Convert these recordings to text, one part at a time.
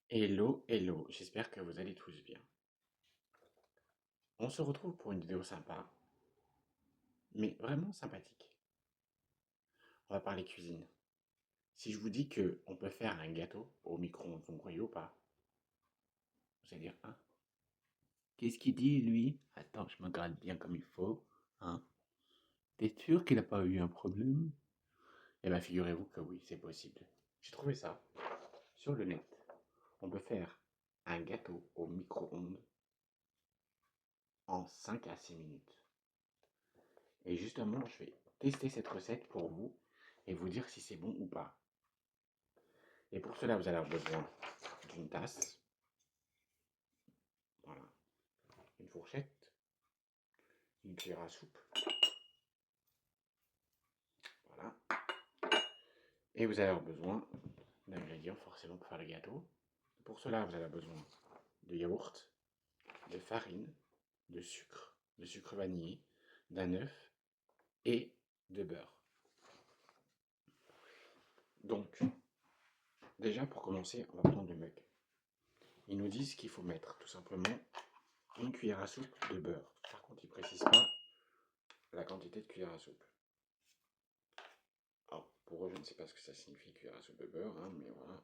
Hello, hello, j'espère que vous allez tous bien. On se retrouve pour une vidéo sympa, mais vraiment sympathique. On va parler cuisine. Si je vous dis que on peut faire un gâteau au micro-ondes, vous me croyez ou pas? Vous allez dire, hein? Qu'est-ce qu'il dit, lui? Attends, je me gratte bien comme il faut, hein? T'es sûr qu'il n'a pas eu un problème? Eh bien, figurez-vous que oui, c'est possible. J'ai trouvé ça sur le net. On peut faire un gâteau au micro-ondes en 5 à 6 minutes. Et justement, je vais tester cette recette pour vous et vous dire si c'est bon ou pas. Et pour cela, vous allez avoir besoin d'une tasse, voilà, une fourchette, une cuillère à soupe, voilà. Et vous allez avoir besoin d'ingrédients forcément pour faire le gâteau. Pour cela, vous avez besoin de yaourt, de farine, de sucre vanillé, d'un œuf et de beurre. Donc, déjà pour commencer, on va prendre le mug. Ils nous disent qu'il faut mettre tout simplement une cuillère à soupe de beurre. Par contre, ils ne précisent pas la quantité de cuillère à soupe. Alors, pour eux, je ne sais pas ce que ça signifie cuillère à soupe de beurre, hein, mais voilà,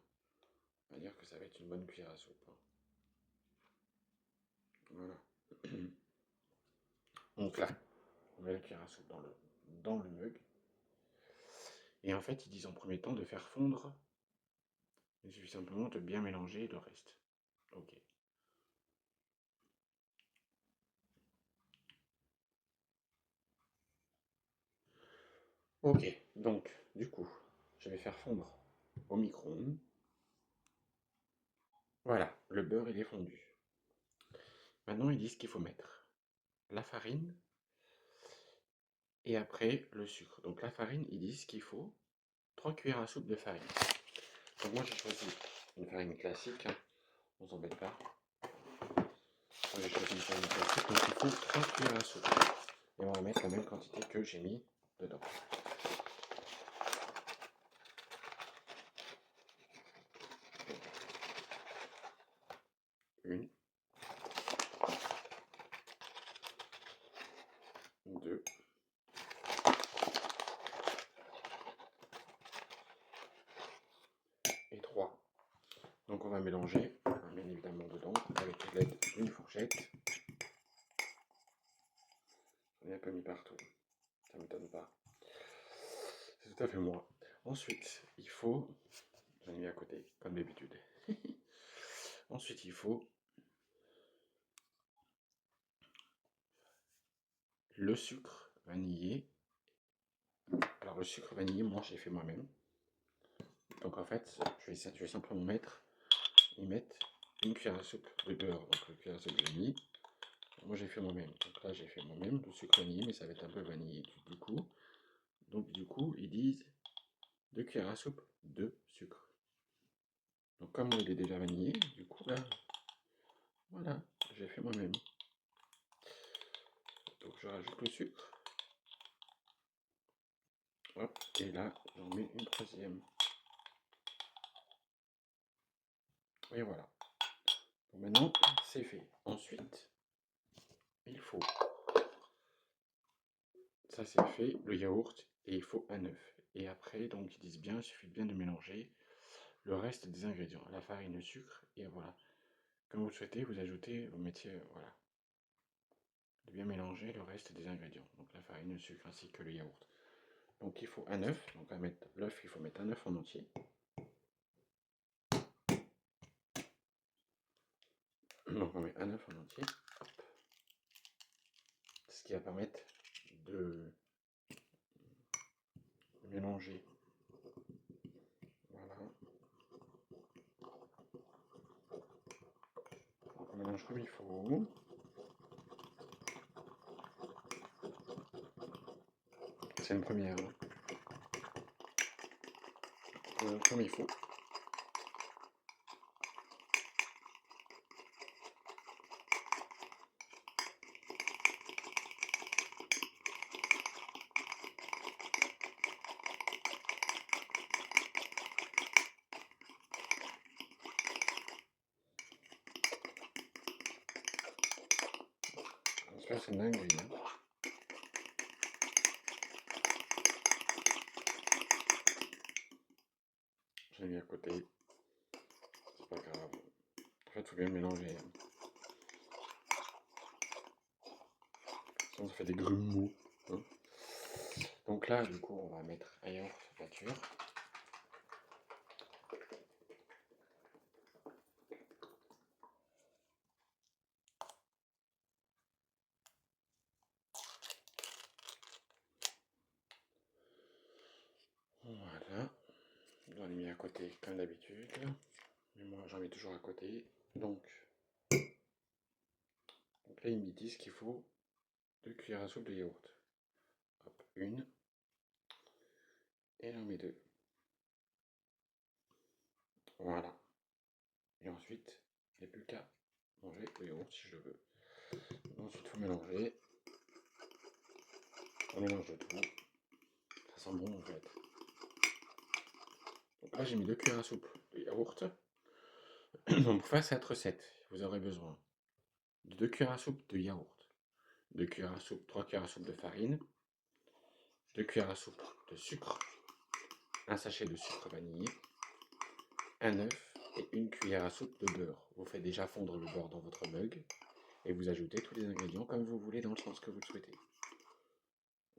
on va dire que ça va être une bonne cuillère à soupe. Hein. Voilà. Donc là, on met la cuillère à soupe dans le mug. Et en fait, ils disent en premier temps de faire fondre. Il suffit simplement de bien mélanger le reste. Ok. Ok, donc, du coup, je vais faire fondre au micro-ondes. Voilà, le beurre, il est fondu. Maintenant, ils disent qu'il faut mettre la farine et après le sucre. Donc la farine, ils disent qu'il faut 3 cuillères à soupe de farine. Donc moi, j'ai choisi une farine classique, hein. On s'embête pas. Moi, j'ai choisi une farine classique, donc il faut 3 cuillères à soupe. Et on va mettre la même quantité que j'ai mis dedans. Une, deux, et trois. Donc on va mélanger, bien évidemment dedans, avec l'aide d'une fourchette. J'en ai un peu mis partout, ça ne m'étonne pas. C'est tout à fait moi. Ensuite, il faut, j'en ai mis à côté, comme d'habitude. Ensuite, il faut le sucre vanillé. Alors le sucre vanillé, moi j'ai fait moi-même. Donc en fait, je vais simplement y mettre une cuillère à soupe de beurre. Donc la cuillère à soupe j'ai mis. Moi j'ai fait moi-même. Donc là j'ai fait moi-même le sucre vanillé, mais ça va être un peu vanillé du coup. Donc du coup, ils disent 2 cuillères à soupe de sucre. Donc comme il est déjà vanillé, du coup là, voilà, j'ai fait moi-même. Donc je rajoute le sucre. Hop, et là j'en mets une troisième. Et voilà. Donc maintenant c'est fait. Ensuite, il faut, ça c'est fait, le yaourt, et il faut un œuf. Et après, donc ils disent bien, il suffit bien de mélanger le reste des ingrédients, la farine, le sucre, et voilà. Comme vous le souhaitez, vous ajoutez, vous mettez, voilà, de bien mélanger le reste des ingrédients. Donc la farine, le sucre ainsi que le yaourt. Donc il faut un œuf, donc on va mettre l'œuf, il faut mettre un œuf en entier. Donc on met un œuf en entier, hop. Ce qui va permettre de mélanger. Voilà. Donc on mélange comme il faut. C'est une première. Hein. On mélange comme il faut. Ça, c'est une dinguerie, hein. Je l'ai mis à côté. C'est pas grave. En fait, il faut bien mélanger, hein. Sinon, ça fait des grumeaux, hein. Donc là, du coup, on va mettre un yaourt nature. Voilà. On l'a mis à côté comme d'habitude. Mais moi, j'en mets toujours à côté. Donc là, ils me disent qu'il faut 2 cuillères à soupe de yaourt. Hop, une. Et j'en mets 2. Voilà. Et ensuite, il n'y a plus qu'à manger le yaourt si je le veux. Ensuite, il faut mélanger. On mélange tout. Ça sent bon en fait. Donc là, j'ai mis 2 cuillères à soupe de yaourt. Donc pour faire cette recette, vous aurez besoin de 2 cuillères à soupe de yaourt, 2 cuillères à soupe, 3 cuillères à soupe de farine, 2 cuillères à soupe de sucre, un sachet de sucre vanillé, un œuf et une cuillère à soupe de beurre. Vous faites déjà fondre le beurre dans votre mug et vous ajoutez tous les ingrédients comme vous voulez dans le sens que vous le souhaitez.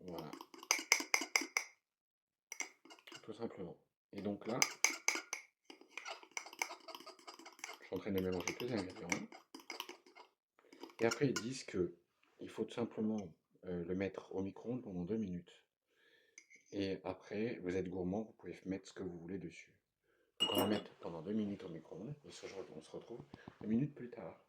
Voilà. Tout simplement. Et donc là, je suis en train de mélanger tous les ingrédients. Et après, ils disent que il faut tout simplement le mettre au micro-ondes pendant 2 minutes. Et après, vous êtes gourmand, vous pouvez mettre ce que vous voulez dessus. Donc on va mettre pendant 2 minutes au micro-ondes. Et on se retrouve 2 minutes plus tard.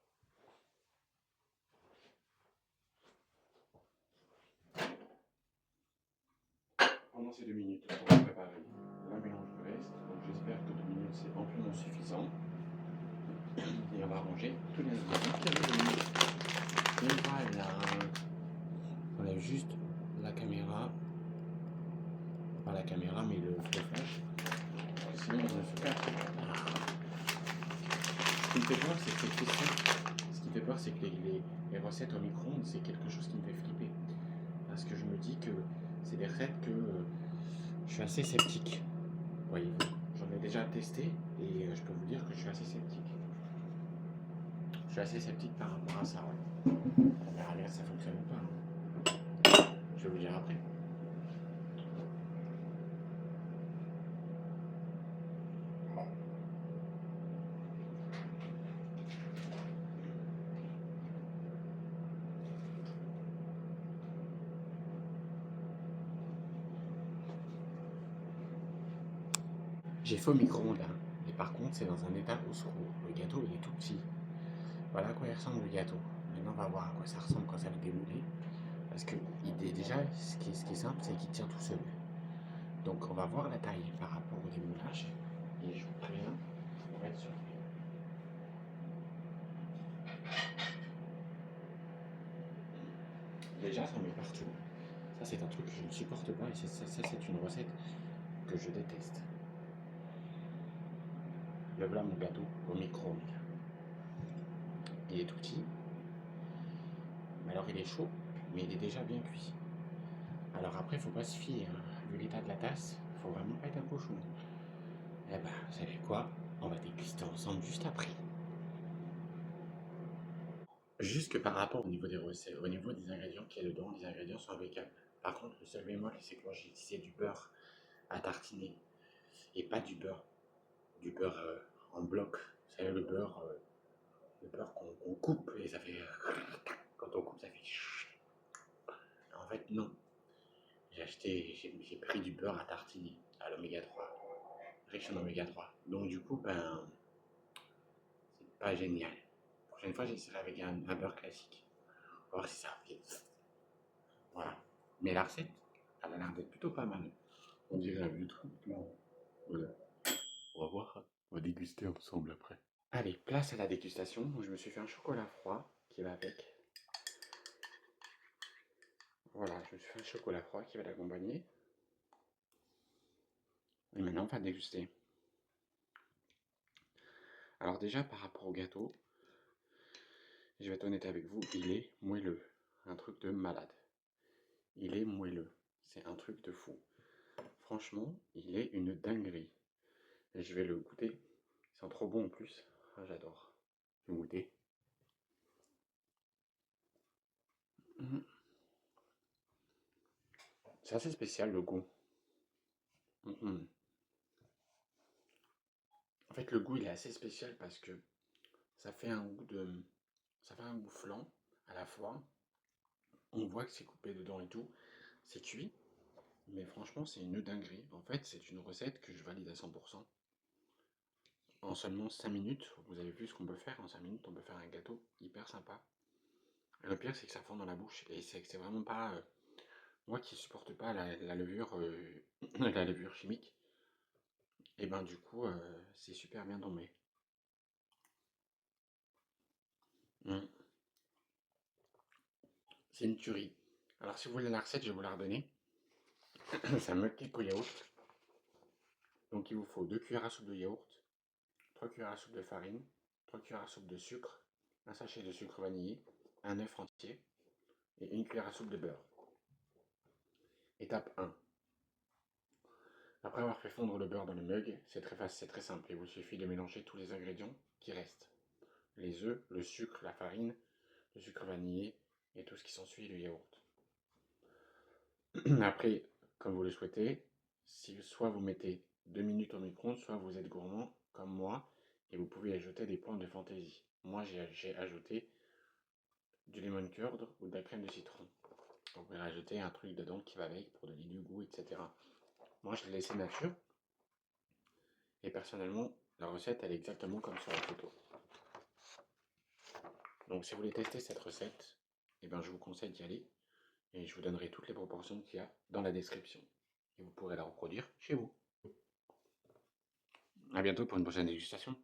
Pendant ces 2 minutes, on va préparer la mélange du reste. Donc j'espère que 2 minutes c'est amplement suffisant. Et on va ranger tous les ingrédients qui avaient 2 minutes. Et voilà. On a juste la caméra. Pas la caméra, mais le flash. Sinon, on ne fait pas. Ce qui me fait peur, c'est que les questions. Ce qui me fait peur, c'est que les recettes au micro-ondes, c'est quelque chose qui me fait flipper. Parce que je me dis que c'est des recettes que je suis assez sceptique. Voyez-vous, j'en ai déjà testé et je peux vous dire que je suis assez sceptique. Je suis assez sceptique par rapport à ça. Ouais. On verra bien si ça fonctionne ou pas. Je vais vous dire après. J'ai fait au micro-ondes, hein. Et par contre, c'est dans un état au secours. Le gâteau, il est tout petit. Voilà à quoi il ressemble le gâteau. Maintenant, on va voir à quoi ça ressemble quand ça va démouler. Parce que déjà, ce qui est simple, c'est qu'il tient tout seul. Donc, on va voir la taille par rapport au démoulage. Et je vous préviens, on va être surpris. Déjà, ça met partout. Ça, c'est un truc que je ne supporte pas. Et ça, c'est une recette que je déteste. Le voilà mon gâteau au micro-ondes. Il est tout petit. Mais alors, il est chaud, mais il est déjà bien cuit. Alors après, il faut pas se fier, hein. Vu l'état de la tasse, faut vraiment pas être un cochon. Eh ben, vous savez quoi? On va déguster ensemble juste après. Juste que par rapport au niveau des recettes, au niveau des ingrédients qu'il y a dedans, les ingrédients sont impeccables. Par contre, le seul bémol, c'est que moi j'ai utilisé du beurre à tartiner et pas du beurre en bloc. Vous savez, le beurre qu'on coupe et ça fait. Quand on coupe, ça fait. En fait, non. J'ai pris du beurre à tartiner à l'oméga 3, riche en oméga 3. Donc du coup, ben, c'est pas génial. La prochaine fois, j'essaierai avec un beurre classique. On va voir si ça fait. Voilà. Mais la recette, elle a l'air d'être plutôt pas mal. On dirait un vieux truc. Voilà. On va voir. On va déguster ensemble après. Allez, place à la dégustation. Je me suis fait un chocolat froid qui va avec. Voilà, je me suis fait un chocolat froid qui va l'accompagner. Et maintenant, on va déguster. Alors déjà, par rapport au gâteau, je vais être honnête avec vous, il est moelleux. un truc de malade. Il est moelleux. C'est un truc de fou. Franchement, il est une dinguerie. Et je vais le goûter. Il sent trop bon en plus. Ah, j'adore. Je vais goûter. Mhm. C'est assez spécial le goût. Mhm. En fait, le goût il est assez spécial parce que ça fait un goût de, ça fait un goût flan à la fois. On voit que c'est coupé dedans et tout. C'est cuit. Mais franchement, c'est une dinguerie. En fait, c'est une recette que je valide à 100%. En seulement 5 minutes, vous avez vu ce qu'on peut faire. En 5 minutes, on peut faire un gâteau hyper sympa. Et le pire, c'est que ça fond dans la bouche. Et c'est que c'est vraiment pas. Moi qui supporte pas la levure, la levure chimique, et ben du coup, c'est super bien tombé. Mm. C'est une tuerie. Alors, si vous voulez la recette, je vais vous la redonner. C'est un mug au yaourt. Donc, il vous faut 2 cuillères à soupe de yaourt, 3 cuillères à soupe de farine, 3 cuillères à soupe de sucre, un sachet de sucre vanillé, un œuf entier et une cuillère à soupe de beurre. Étape 1. Après avoir fait fondre le beurre dans le mug, c'est très facile, c'est très simple. Il vous suffit de mélanger tous les ingrédients qui restent. Les œufs, le sucre, la farine, le sucre vanillé et tout ce qui s'ensuit, le yaourt. Après, comme vous le souhaitez, si soit vous mettez 2 minutes au micro-ondes, soit vous êtes gourmand comme moi et vous pouvez ajouter des points de fantaisie. Moi, j'ai ajouté du lemon curd ou de la crème de citron. Donc, vous pouvez rajouter un truc dedans qui va avec pour donner du goût, etc. Moi, je l'ai laissé nature et personnellement, la recette, elle est exactement comme sur la photo. Donc, si vous voulez tester cette recette, eh ben, je vous conseille d'y aller et je vous donnerai toutes les proportions qu'il y a dans la description. Et vous pourrez la reproduire chez vous. A bientôt pour une prochaine dégustation.